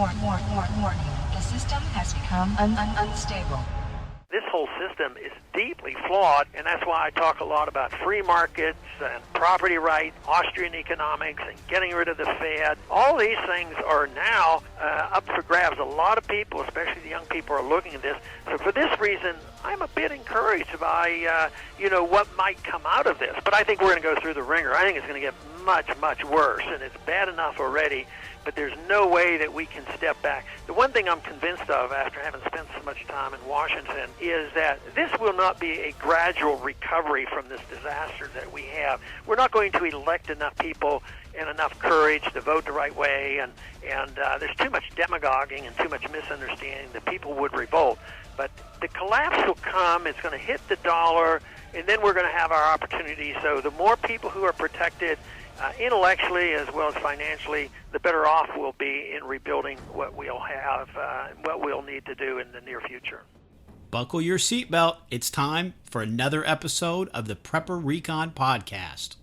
Warning. The system has become unstable. This whole system is deeply flawed, and that's why I talk a lot about free markets and property rights, Austrian economics, and getting rid of the Fed. All these things are now up for grabs. A lot of people, especially the young people, are looking at this. So for this reason, I'm a bit encouraged by, what might come out of this. But I think we're going to go through the ringer. I think it's going to get much, much worse, and it's bad enough already. But there's no way that we can step back. The one thing I'm convinced of after having spent so much time in Washington is that this will not be a gradual recovery from this disaster that we have. We're not going to elect enough people and enough courage to vote the right way, and there's too much demagoguing and too much misunderstanding that people would revolt. But the collapse will come, it's going to hit the dollar, and then we're going to have our opportunity. So the more people who are protected intellectually as well as financially, the better off we'll be in rebuilding what we'll have, what we'll need to do in the near future. Buckle your seatbelt. It's time for another episode of the Prepper Recon Podcast.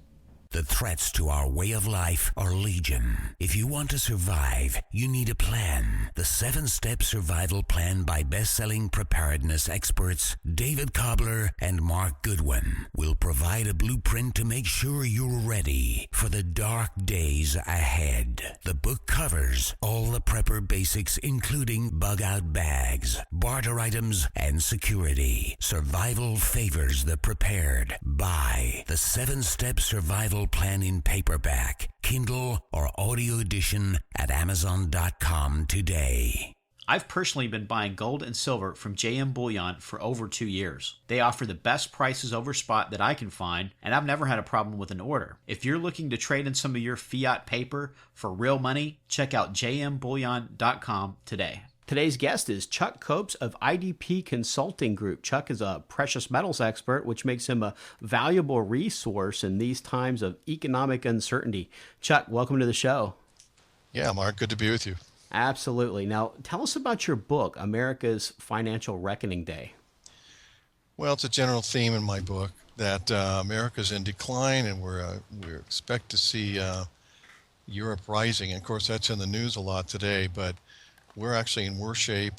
The threats to our way of life are legion. If you want to survive, you need a plan. The 7-Step Survival Plan by best-selling preparedness experts David Cobbler and Mark Goodwin will provide a blueprint to make sure you're ready for the dark days ahead. The book covers all the prepper basics, including bug-out bags, barter items, and security. Survival favors the prepared. Buy the 7-Step Survival Plan in paperback, Kindle, or audio edition at Amazon.com today. I've personally been buying gold and silver from JM Bullion for over 2 years. They offer the best prices over spot that I can find, and I've never had a problem with an order. If you're looking to trade in some of your fiat paper for real money, check out jmbullion.com today. Today's guest is Chuck Copes of IDP Consulting Group. Chuck is a precious metals expert, which makes him a valuable resource in these times of economic uncertainty. Chuck, welcome to the show. Yeah, Mark, good to be with you. Absolutely. Now, tell us about your book, America's Financial Reckoning Day. Well, it's a general theme in my book that America's in decline, and we expect to see Europe rising. And of course, that's in the news a lot today, but we're actually in worse shape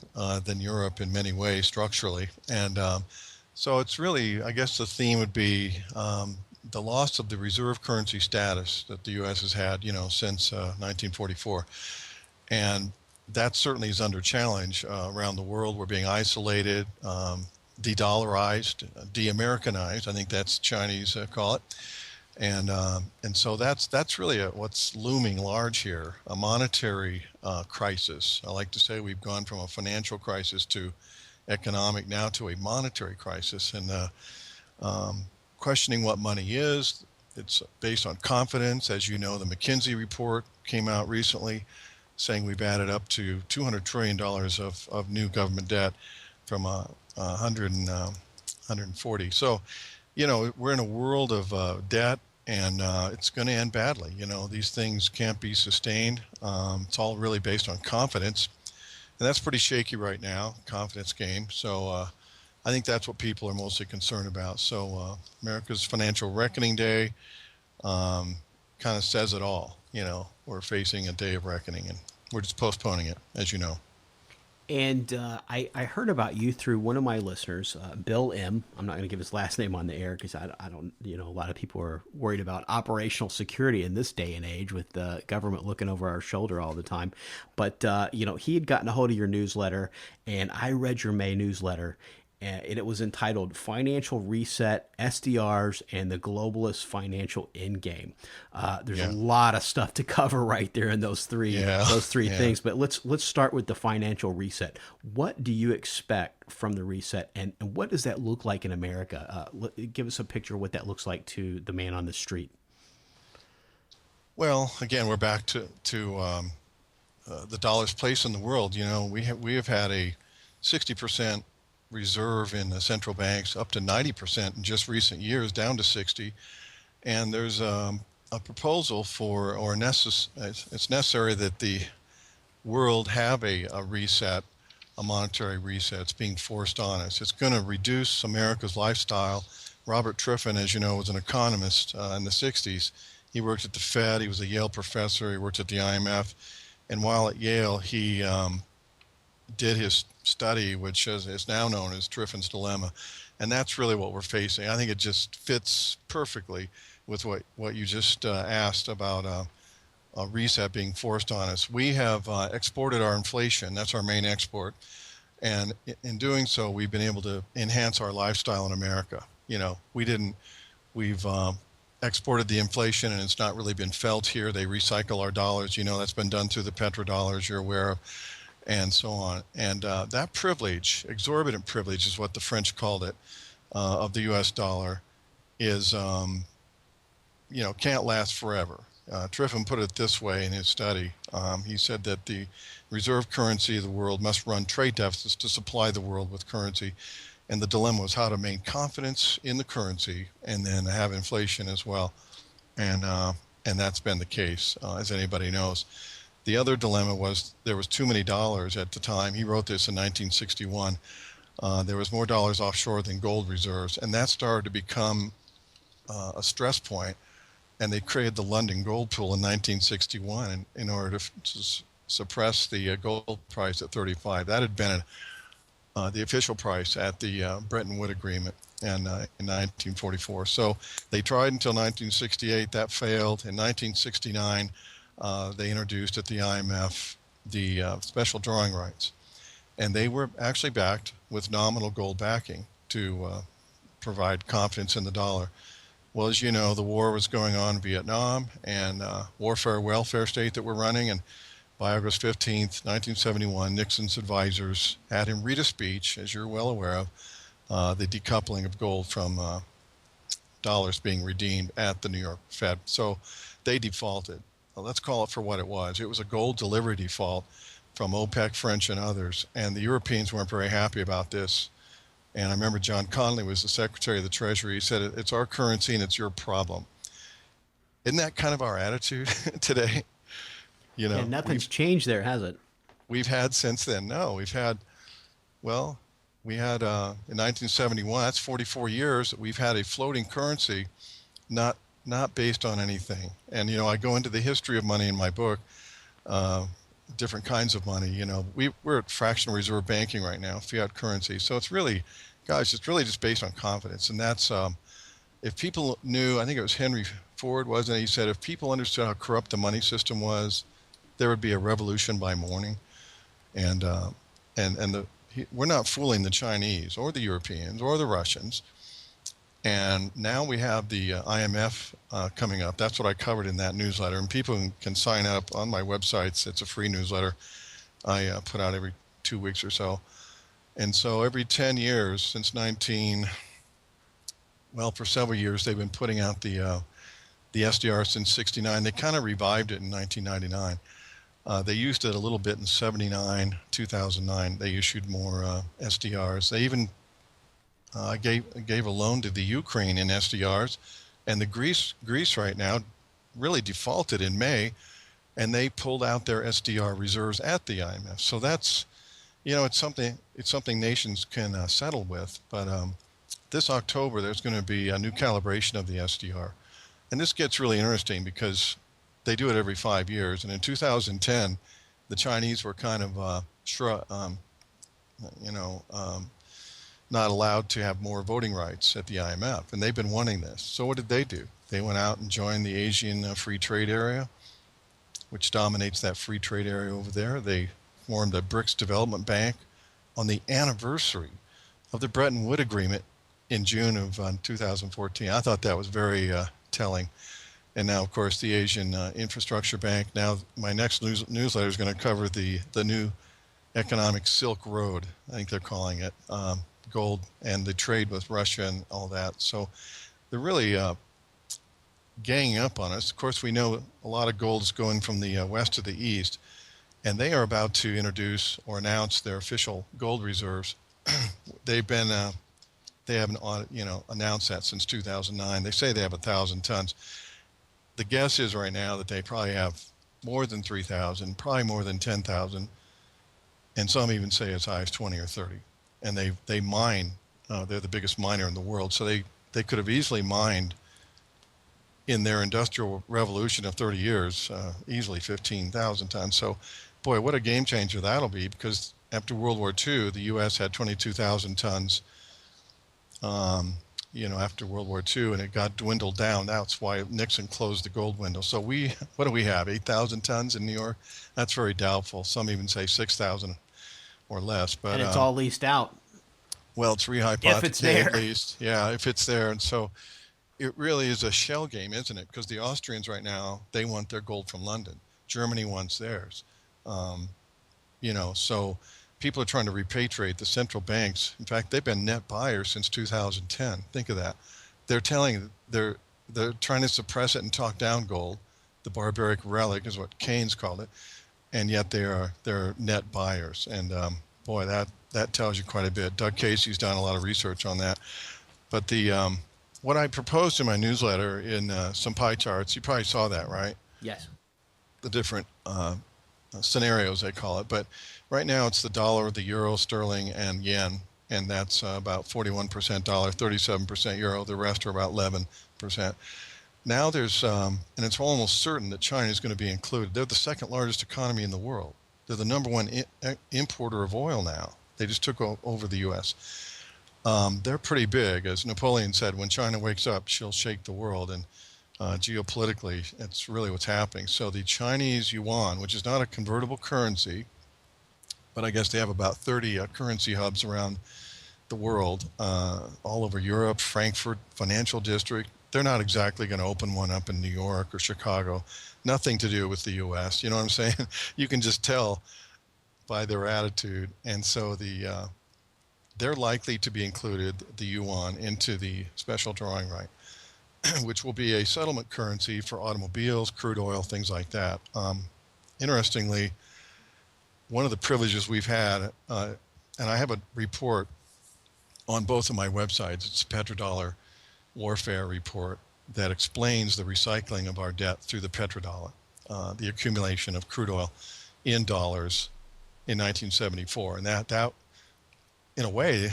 than Europe in many ways structurally. And so it's really, I guess the theme would be the loss of the reserve currency status that the U.S. has had, since 1944. And that certainly is under challenge around the world. We're being isolated, de-dollarized, de-Americanized. I think that's Chinese call it. And so that's really what's looming large here, a monetary crisis. I like to say we've gone from a financial crisis to economic, now to a monetary crisis. And questioning what money is, it's based on confidence. As you know, the McKinsey report came out recently saying we've added up to $200 trillion of new government debt from 140. So, we're in a world of debt. And it's going to end badly. These things can't be sustained. It's all really based on confidence. And that's pretty shaky right now, confidence game. So I think that's what people are mostly concerned about. So America's Financial Reckoning Day kind of says it all. We're facing a day of reckoning, and we're just postponing it, as you know. And I heard about you through one of my listeners, Bill M. I'm not going to give his last name on the air because I don't, a lot of people are worried about operational security in this day and age with the government looking over our shoulder all the time. But, he had gotten a hold of your newsletter, and I read your May newsletter, and it was entitled Financial Reset, SDRs, and the Globalist Financial Endgame. There's a lot of stuff to cover right there in those three things. But let's start with the financial reset. What do you expect from the reset, and what does that look like in America? Give us a picture of what that looks like to the man on the street. Well, again, we're back to the dollar's place in the world. We have had a 60% reserve in the central banks, up to 90% in just recent years, down to 60. And there's a proposal it's necessary that the world have a reset, a monetary reset. It's being forced on us. It's going to reduce America's lifestyle. Robert Triffin, as you know, was an economist in the 60s. He worked at the Fed. He was a Yale professor. He worked at the IMF. And while at Yale, he did his study, which is now known as Triffin's Dilemma. And that's really what we're facing. I think it just fits perfectly with what you just asked about a reset being forced on us. We have exported our inflation. That's our main export. And in doing so, we've been able to enhance our lifestyle in America. We've exported the inflation, and it's not really been felt here. They recycle our dollars. That's been done through the petrodollars you're aware of, and so on. And that privilege, exorbitant privilege is what the French called it, of the U.S. dollar, is, can't last forever. Triffin put it this way in his study. He said that the reserve currency of the world must run trade deficits to supply the world with currency. And the dilemma was how to maintain confidence in the currency and then have inflation as well. And that's been the case, as anybody knows. The other dilemma was there was too many dollars at the time. He wrote this in 1961. There was more dollars offshore than gold reserves. And that started to become a stress point. And they created the London Gold Pool in 1961 in order to suppress the gold price at 35. That had been the official price at the Bretton Woods Agreement in 1944. So they tried until 1968. That failed. In 1969, they introduced at the IMF the special drawing rights. And they were actually backed with nominal gold backing to provide confidence in the dollar. Well, as you know, the war was going on in Vietnam, and warfare welfare state that we're running. And by August 15th, 1971, Nixon's advisors had him read a speech, as you're well aware of, the decoupling of gold from dollars being redeemed at the New York Fed. So they defaulted. Well, let's call it for what it was. It was a gold delivery default from OPEC, French, and others. And the Europeans weren't very happy about this. And I remember John Connolly was the Secretary of the Treasury. He said, it's our currency and it's your problem. Isn't that kind of our attitude today? Yeah, nothing's changed there, has it? We've had since then. No, we had in 1971, that's 44 years, we've had a floating currency not based on anything. And, I go into the history of money in my book, different kinds of money. We're at fractional reserve banking right now, fiat currency. So it's really, it's really just based on confidence. And that's, if people knew, I think it was Henry Ford, wasn't it? He said, if people understood how corrupt the money system was, there would be a revolution by morning. And we're not fooling the Chinese or the Europeans or the Russians. And now we have the IMF coming up. That's what I covered in that newsletter. And people can sign up on my websites. It's a free newsletter I put out every 2 weeks or so. And so every 10 years since for several years, they've been putting out the SDR since 69. They kind of revived it in 1999. They used it a little bit in 79, 2009. They issued more SDRs. They even gave a loan to the Ukraine in SDRs, and the Greece right now really defaulted in May, and they pulled out their SDR reserves at the IMF. So that's, it's something nations can settle with. But this October, there's going to be a new calibration of the SDR, and this gets really interesting because they do it every 5 years. And in 2010, the Chinese were kind of not allowed to have more voting rights at the IMF, and they've been wanting this. So what did they do? They went out and joined the Asian Free Trade Area, which dominates that free trade area over there. They formed the BRICS Development Bank on the anniversary of the Bretton Woods Agreement in June of 2014. I thought that was very telling. And now, of course, the Asian Infrastructure Bank. Now, my next newsletter is going to cover the new economic Silk Road, I think they're calling it, gold and the trade with Russia and all that. So they're really ganging up on us. Of course, we know a lot of gold is going from the west to the east, and they are about to introduce or announce their official gold reserves. They haven't announced that since 2009. They say they have 1,000 tons. The guess is right now that they probably have more than 3,000, probably more than 10,000, and some even say as high as 20 or 30. And they mine. They're the biggest miner in the world, so they could have easily mined in their industrial revolution of 30 years, easily 15,000 tons. So, boy, what a game changer that'll be, because after World War II, the U.S. had 22,000 tons, after World War II, and it got dwindled down. That's why Nixon closed the gold window. So what do we have, 8,000 tons in New York? That's very doubtful. Some even say 6,000 or less. But And it's all leased out. well, it's If it's there. at least. Yeah, if it's there. And so it really is a shell game, isn't it? Because the Austrians right now, they want their gold from London. Germany wants theirs. So people are trying to repatriate the central banks. In fact, they've been net buyers since 2010. Think of that. They're trying to suppress it and talk down gold. The barbaric relic is what Keynes called it. And yet they're net buyers. And boy, that tells you quite a bit. Doug Casey's done a lot of research on that. But what I proposed in my newsletter in some pie charts, you probably saw that, right? Yes. The different scenarios, they call it. But right now it's the dollar, the euro, sterling, and yen. And that's about 41% dollar, 37% euro. The rest are about 11%. Now there's, and it's almost certain that China is going to be included. They're the second largest economy in the world. They're the number one importer of oil now. They just took over the U.S. They're pretty big. As Napoleon said, when China wakes up, she'll shake the world. And geopolitically, it's really what's happening. So the Chinese yuan, which is not a convertible currency, but I guess they have about 30 currency hubs around the world, all over Europe, Frankfurt, financial district. They're not exactly going to open one up in New York or Chicago. Nothing to do with the U.S. You know what I'm saying? You can just tell by their attitude. And so they're likely to be included, the yuan, into the special drawing right, which will be a settlement currency for automobiles, crude oil, things like that. Interestingly, one of the privileges we've had, and I have a report on both of my websites. It's a petrodollar warfare report that explains the recycling of our debt through the petrodollar, the accumulation of crude oil in dollars in 1974. And that in a way,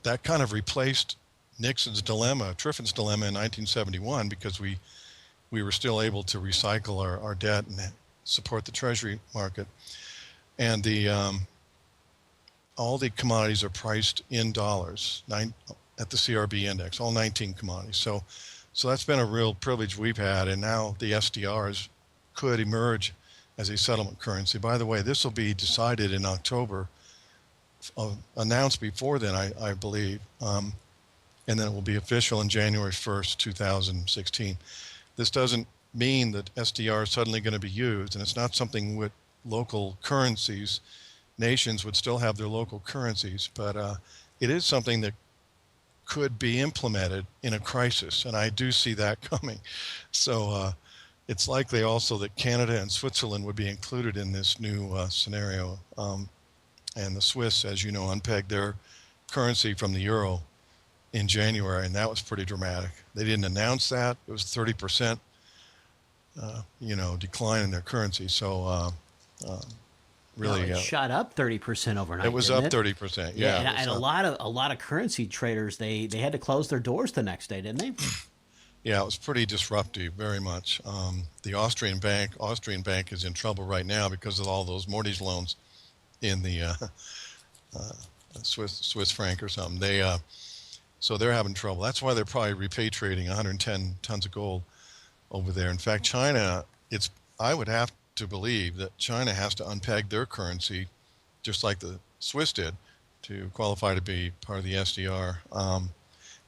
that kind of replaced Nixon's dilemma, Triffin's dilemma in 1971, because we were still able to recycle our debt and support the treasury market. And all the commodities are priced in dollars at the CRB index, all 19 commodities. So that's been a real privilege we've had, and now the SDRs could emerge as a settlement currency. By the way, this will be decided in October, announced before then, I believe, and then it will be official in January 1st, 2016. This doesn't mean that SDR is suddenly going to be used, and it's not something with local currencies. Nations would still have their local currencies, but it is something that could be implemented in a crisis, and I do see that coming. So it's likely also that Canada and Switzerland would be included in this new scenario. And the Swiss, as you know, unpegged their currency from the euro in January, and that was pretty dramatic. They didn't announce that. It was 30%, decline in their currency. So really, it shot up 30% overnight. It was up 30%. Yeah, and a lot of currency traders they had to close their doors the next day, didn't they? Yeah, it was pretty disruptive, very much. The Austrian bank is in trouble right now because of all those mortgage loans in the Swiss franc or something. So they're having trouble. That's why they're probably repatriating 110 tons of gold over there. In fact, China, I would have to believe that China has to unpeg their currency, just like the Swiss did, to qualify to be part of the SDR.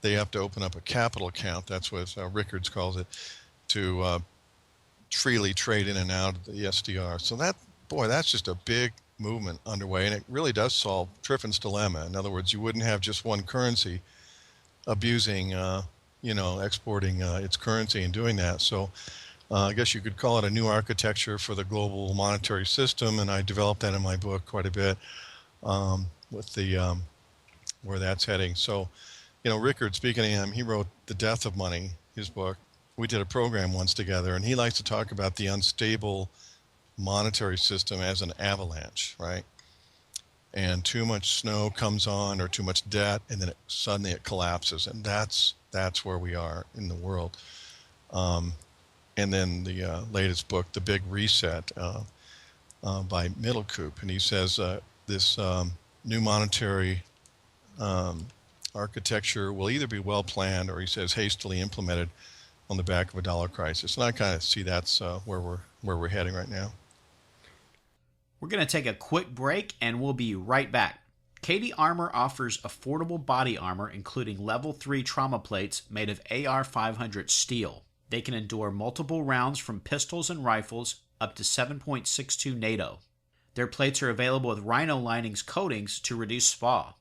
They have to open up a capital account. That's what Rickards calls it, to freely trade in and out of the SDR. So that's just a big movement underway, and it really does solve Triffin's dilemma. In other words, you wouldn't have just one currency abusing, exporting its currency and doing that. So I guess you could call it a new architecture for the global monetary system, and I developed that in my book quite a bit with the where that's heading. So, Rickard, speaking of him, he wrote The Death of Money, his book. We did a program once together, and he likes to talk about the unstable monetary system as an avalanche, right? And too much snow comes on, or too much debt, and then suddenly it collapses, and that's where we are in the world. and then the latest book, The Big Reset, by Middlecoop. And he says this new monetary architecture will either be well planned, or he says hastily implemented on the back of a dollar crisis. And I kind of see that's where we're heading right now. We're going to take a quick break, and we'll be right back. Katie Armor offers affordable body armor, including level 3 trauma plates made of AR-500 steel. They can endure multiple rounds from pistols and rifles up to 7.62 NATO. Their plates are available with Rhino Linings coatings to reduce SPA.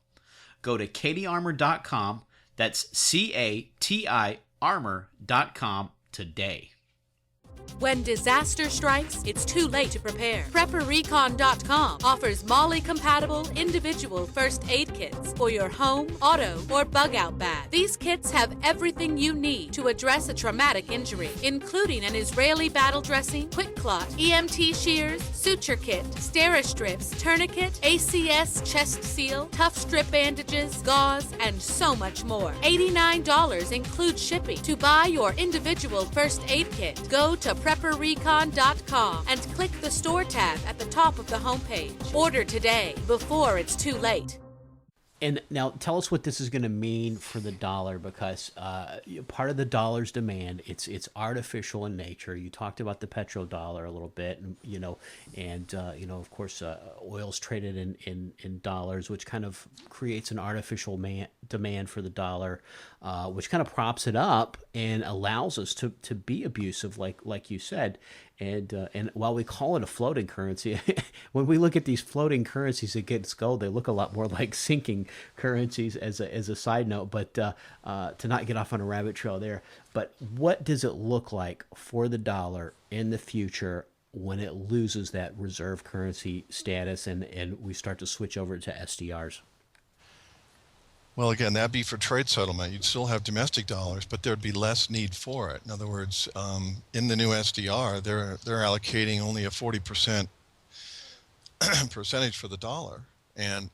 Go to katiearmor.com, that's CATI armor.com today. When disaster strikes, it's too late to prepare. PrepperRecon.com offers MOLLE-compatible individual first aid kits for your home, auto, or bug-out bag. These kits have everything you need to address a traumatic injury, including an Israeli battle dressing, quick clot, EMT shears, suture kit, Steri-strips, tourniquet, ACS chest seal, tough strip bandages, gauze, and so much more. $89 includes shipping. To buy your individual first aid kit, go to PrepperRecon.com and click the store tab at the top of the homepage. Order today before it's too late. And now tell us what this is going to mean for the dollar, because part of the dollar's demand, it's artificial in nature. You talked about the petrodollar a little bit, and of course, oil's traded in dollars, which kind of creates an artificial demand for the dollar, which kind of props it up and allows us to be abusive, like you said. And while we call it a floating currency, when we look at these floating currencies against gold, they look a lot more like sinking currencies as a side note, but to not get off on a rabbit trail there. But what does it look like for the dollar in the future when it loses that reserve currency status and we start to switch over to SDRs? Well, again, that'd be for trade settlement. You'd still have domestic dollars, but there'd be less need for it. In other words, in the new SDR, they're allocating only a 40% percentage for the dollar, and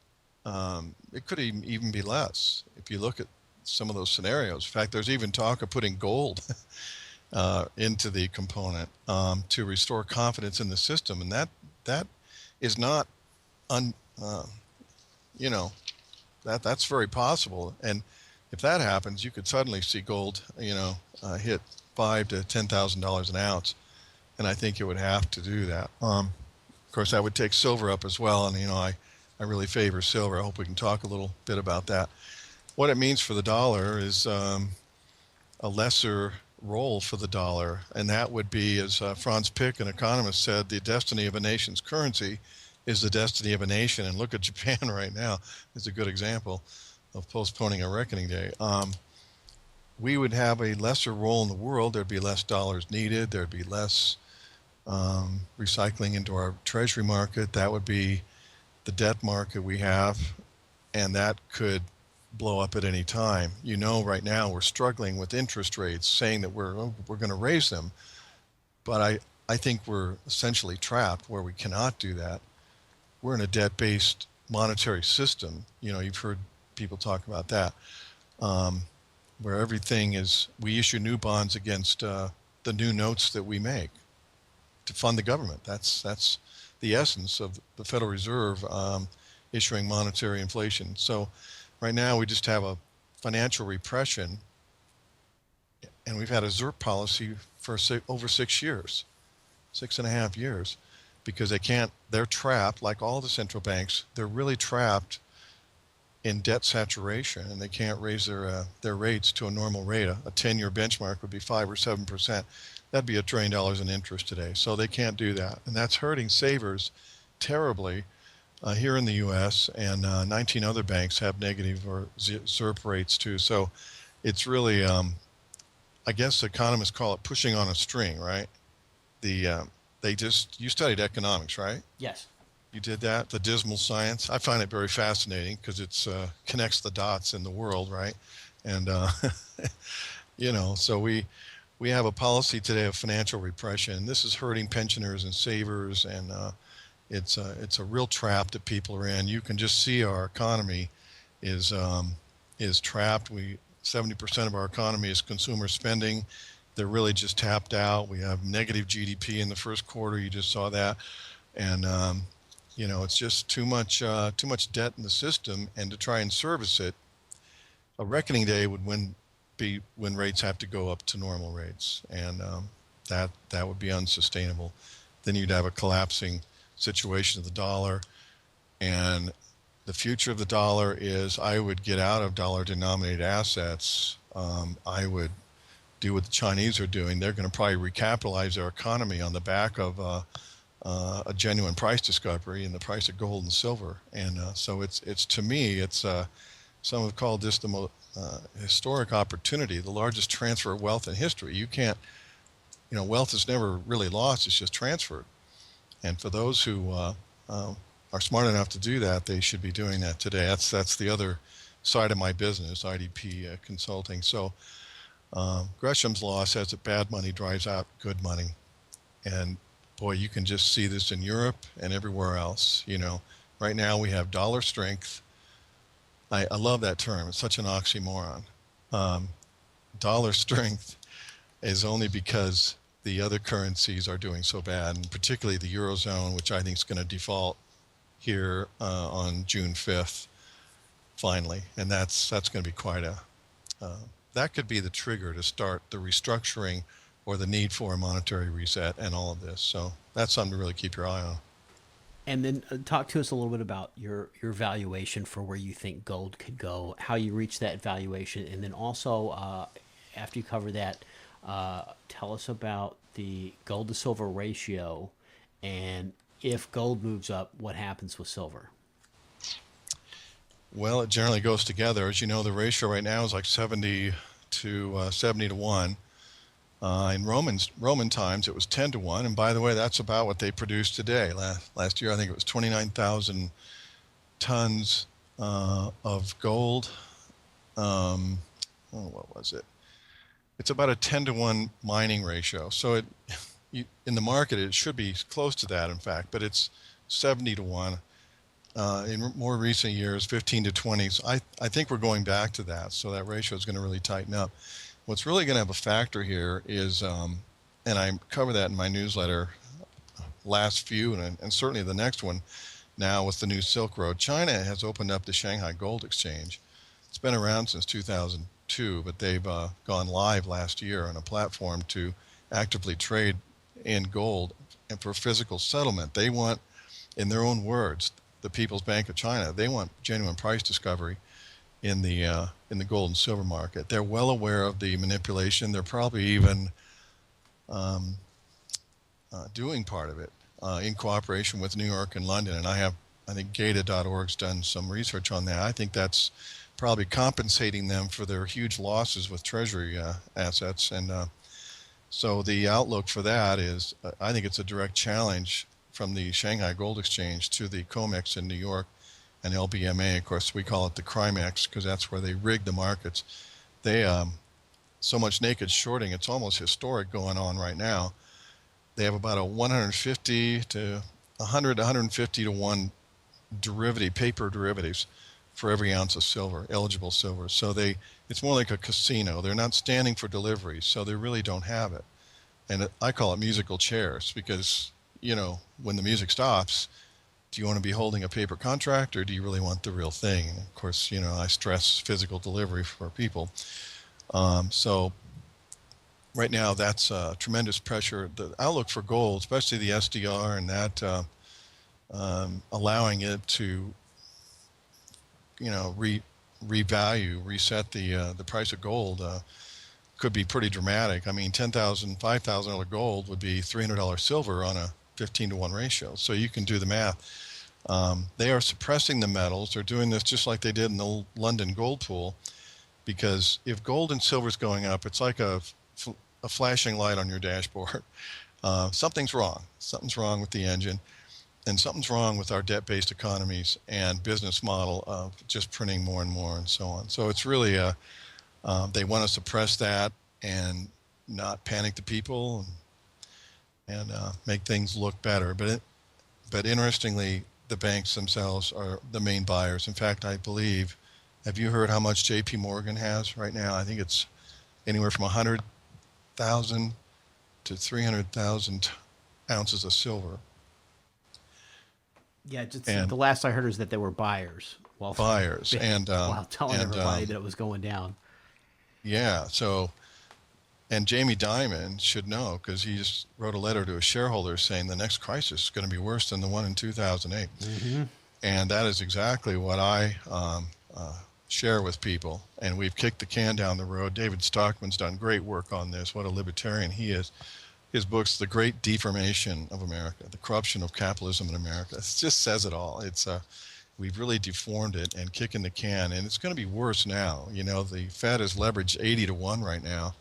it could even be less if you look at some of those scenarios. In fact, there's even talk of putting gold into the component to restore confidence in the system, and that is not that's very possible. And if that happens, you could suddenly see gold, hit $5,000 to $10,000 an ounce, and I think it would have to do that. Of course, that would take silver up as well, and I really favor silver. I hope we can talk a little bit about that. What it means for the dollar is a lesser role for the dollar, and that would be, as Franz Pick, an economist, said, the destiny of a nation's currency is the destiny of a nation. And look at Japan right now. It's a good example of postponing a reckoning day. We would have a lesser role in the world. There'd be less dollars needed. There'd be less recycling into our treasury market. That would be the debt market we have, and that could blow up at any time. Right now we're struggling with interest rates, saying that we're going to raise them. But I think we're essentially trapped where we cannot do that. We're in a debt-based monetary system. You've heard people talk about that, where everything is, we issue new bonds against the new notes that we make to fund the government. That's the essence of the Federal Reserve issuing monetary inflation. So right now we just have a financial repression, and we've had a ZIRP policy for over 6 years, 6.5 years. Because they're trapped, like all the central banks, they're really trapped in debt saturation, and they can't raise their rates to a normal rate. A 10-year benchmark would be 5 or 7%. That'd be $1 trillion in interest today. So they can't do that. And that's hurting savers terribly here in the U.S., and 19 other banks have negative or ZIRP rates too. So it's really, I guess economists call it pushing on a string, right? You studied economics, right? Yes. You did that, the dismal science. I find it very fascinating because it connects the dots in the world, right? And, so we have a policy today of financial repression. This is hurting pensioners and savers, and it's a real trap that people are in. You can just see our economy is trapped. 70% of our economy is consumer spending, they're really just tapped out. We have negative GDP in the first quarter. You just saw that, and it's just too much debt in the system. And to try and service it, a reckoning day would be when rates have to go up to normal rates, and that would be unsustainable. Then you'd have a collapsing situation of the dollar, and the future of the dollar is I would get out of dollar-denominated assets. I would do what the Chinese are doing. They're going to probably recapitalize their economy on the back of a genuine price discovery in the price of gold and silver. And so it's to me, it's some have called this the most historic opportunity, the largest transfer of wealth in history. You can't, wealth is never really lost; it's just transferred. And for those who are smart enough to do that, they should be doing that today. That's the other side of my business, IDP consulting. So Gresham's law says that bad money drives out good money, and boy, you can just see this in Europe and everywhere else. Right now we have dollar strength. I love that term. It's such an oxymoron. Dollar strength is only because the other currencies are doing so bad, and particularly the Eurozone, which I think is going to default here on June 5th, finally. And that's going to be quite that could be the trigger to start the restructuring or the need for a monetary reset and all of this. So that's something to really keep your eye on. And then talk to us a little bit about your valuation for where you think gold could go, how you reach that valuation, and then also after you cover that, tell us about the gold to silver ratio, and if gold moves up, what happens with silver? Well, it generally goes together. As you know, the ratio right now is like 70 to 1. In Roman times, it was 10 to 1. And by the way, that's about what they produced today. Last year, I think it was 29,000 tons of gold. What was it? It's about a 10 to 1 mining ratio. So in the market, it should be close to that, in fact, but it's 70 to 1. In more recent years, 15 to 20. So I think we're going back to that. So that ratio is going to really tighten up. What's really going to have a factor here is, and I cover that in my newsletter, last few, and certainly the next one now with the new Silk Road. China has opened up the Shanghai Gold Exchange. It's been around since 2002, but they've gone live last year on a platform to actively trade in gold and for physical settlement. They want, in their own words, the People's Bank of China, they want genuine price discovery in the gold and silver market. They're well aware of the manipulation. They're probably even doing part of it in cooperation with New York and London. And I think Gata.org's done some research on that. I think that's probably compensating them for their huge losses with Treasury assets. And so the outlook for that is, I think it's a direct challenge from the Shanghai Gold Exchange to the COMEX in New York and LBMA. Of course, we call it the Crimex because that's where they rig the markets. They so much naked shorting, it's almost historic going on right now. They have about a 150 to 150 to 1 paper derivatives for every ounce of silver, eligible silver. So it's more like a casino. They're not standing for delivery, so they really don't have it. And I call it musical chairs because, when the music stops, do you want to be holding a paper contract or do you really want the real thing? And of course, I stress physical delivery for people. So right now, that's tremendous pressure. The outlook for gold, especially the SDR and that allowing it to, reset the price of gold could be pretty dramatic. I mean, $10,000, $5,000 gold would be $300 silver on a 15 to 1 ratio. So you can do the math. They are suppressing the metals. They're doing this just like they did in the London gold pool, because if gold and silver is going up, it's like a flashing light on your dashboard. Something's wrong. Something's wrong with the engine, and something's wrong with our debt-based economies and business model of just printing more and more and so on. So it's really they want to suppress that and not panic the people and make things look better. But interestingly, the banks themselves are the main buyers. In fact, I believe, have you heard how much JP Morgan has right now? I think it's anywhere from 100 200,000 to 300,000 ounces of silver. Yeah, just And the last I heard is that there were buyers. buyers and while telling everybody that it was going down. Yeah, so and Jamie Dimon should know because he just wrote a letter to his shareholders saying the next crisis is going to be worse than the one in 2008. Mm-hmm. And that is exactly what I share with people. And we've kicked the can down the road. David Stockman's done great work on this. What a libertarian he is. His book's The Great Deformation of America, The Corruption of Capitalism in America. It just says it all. It's we've really deformed it and kicking the can, and it's going to be worse now. You know, the Fed is leveraged 80 to 1 right now.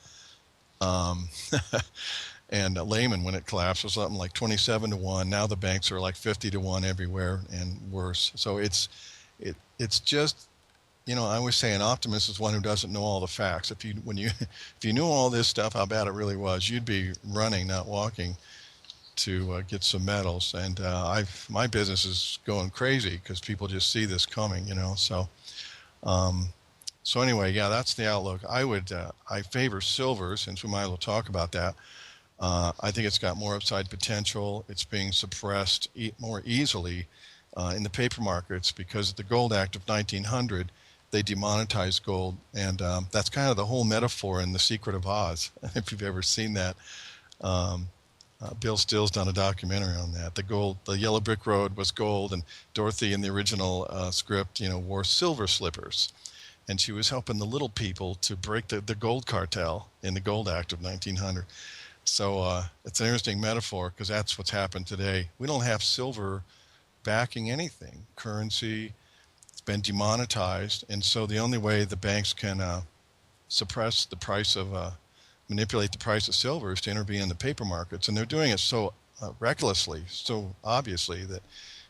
And Lehman, when it collapsed, was something like 27 to 1. Now the banks are like 50 to 1 everywhere and worse. So it's just, you know, I always say an optimist is one who doesn't know all the facts. If you knew all this stuff, how bad it really was, you'd be running, not walking, to get some medals. And my business is going crazy because people just see this coming, you know. So anyway, yeah, that's the outlook. I favor silver, since we might as well talk about that. I think it's got more upside potential. It's being suppressed more easily in the paper markets because of the Gold Act of 1900. They demonetized gold, and that's kind of the whole metaphor in The Secret of Oz, if you've ever seen that. Bill Still's done a documentary on that. The yellow brick road was gold, and Dorothy in the original script, you know, wore silver slippers. And she was helping the little people to break the gold cartel in the Gold Act of 1900. So it's an interesting metaphor because that's what's happened today. We don't have silver backing anything. Currency, it's been demonetized. And so the only way the banks can suppress the price of, manipulate the price of silver is to intervene in the paper markets. And they're doing it so recklessly, so obviously that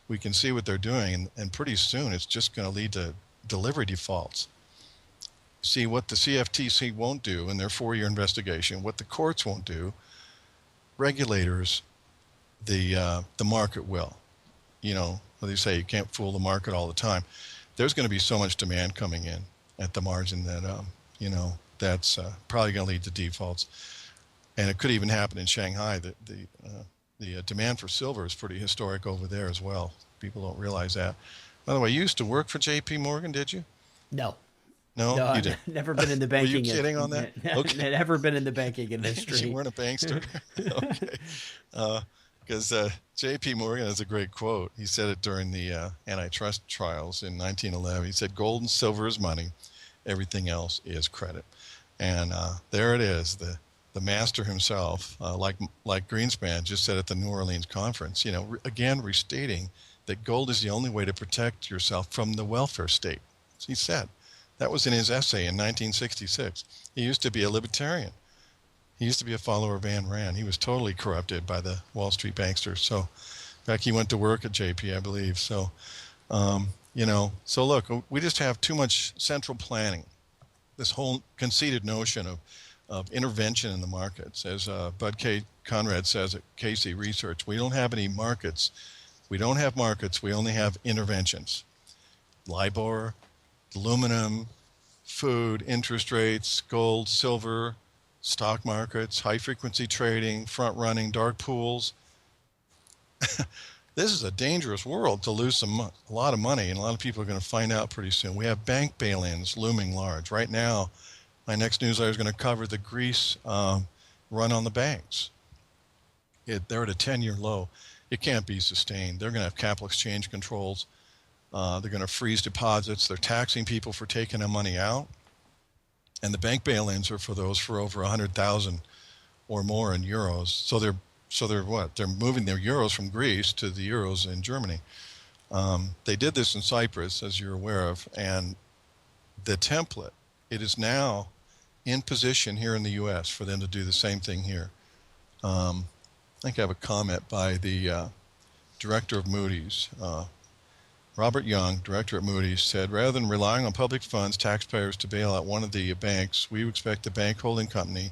we can see what they're doing. And pretty soon it's just going to lead to delivery defaults. See what the CFTC won't do in their 4-year investigation, what the courts won't do, regulators, the market will. You know, they say you can't fool the market all the time. There's going to be so much demand coming in at the margin that, you know, that's probably going to lead to defaults. And it could even happen in Shanghai. The demand for silver is pretty historic over there as well. People don't realize that. By the way, you used to work for J.P. Morgan, did you? No. No, you didn't. Never been in the banking. Were you kidding on that? Okay. Never been in the banking industry. You weren't a bankster? Okay. Because J.P. Morgan has a great quote. He said it during the antitrust trials in 1911. He said, "Gold and silver is money. Everything else is credit." And there it is. The master himself, like Greenspan just said at the New Orleans conference, you know, again restating that gold is the only way to protect yourself from the welfare state. He said. That was in his essay in 1966. He used to be a libertarian. He used to be a follower of Ayn Rand. He was totally corrupted by the Wall Street banksters. So, in fact, he went to work at JP, I believe. So, you know, so look, we just have too much central planning. This whole conceited notion of intervention in the markets. As Bud Conrad says at Casey Research, we don't have any markets. We don't have markets. We only have interventions. LIBOR, aluminum, food, interest rates, gold, silver, stock markets, high-frequency trading, front-running, dark pools. This is a dangerous world to lose a lot of money, and a lot of people are going to find out pretty soon. We have bank bail-ins looming large. Right now, my next newsletter is going to cover the Greece run on the banks. They're at a 10-year low. It can't be sustained. They're going to have capital exchange controls. They're going to freeze deposits. They're taxing people for taking their money out. And the bank bail-ins are for those for over 100,000 or more in euros. So they're what? They're moving their euros from Greece to the euros in Germany. They did this in Cyprus, as you're aware of, and the template, it is now in position here in the U.S. for them to do the same thing here. I think I have a comment by the director of Moody's, Robert Young, director at Moody's, said, "Rather than relying on public funds, taxpayers to bail out one of the banks, we expect the bank holding company,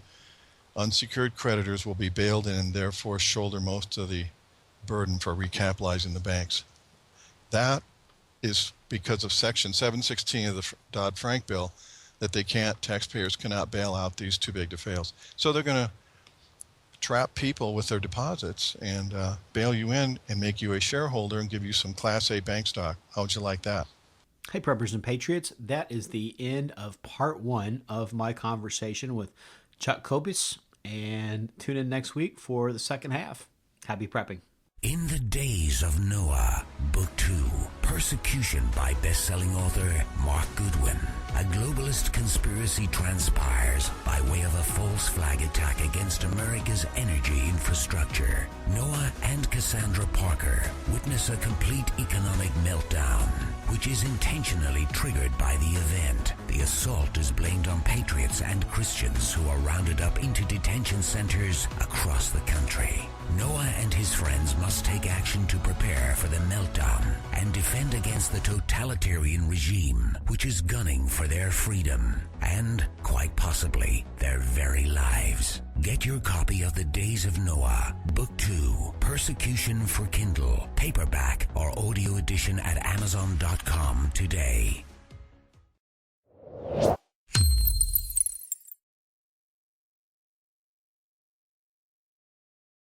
unsecured creditors will be bailed in and therefore shoulder most of the burden for recapitalizing the banks." That is because of Section 716 of the Dodd-Frank bill, that taxpayers cannot bail out these too big to fail. So they're going to trap people with their deposits and bail you in and make you a shareholder and give you some Class A bank stock. How would you like that? Hey, Preppers and Patriots, that is the end of part 1 of my conversation with Chuck Copus, and tune in next week for the second half. Happy prepping. In the Days of Noah, Book 2, Persecution by best-selling author Mark Goodwin. A globalist conspiracy transpires by way of a false flag attack against America's energy infrastructure. Noah and Cassandra Parker witness a complete economic meltdown, which is intentionally triggered by the event. The assault is blamed on patriots and Christians who are rounded up into detention centers across the country. Noah and his friends must take action to prepare for the meltdown and defend against the totalitarian regime, which is gunning for their freedom and, quite possibly, their very lives. Get your copy of The Days of Noah, Book 2, Persecution for Kindle, paperback or audio edition at Amazon.com today.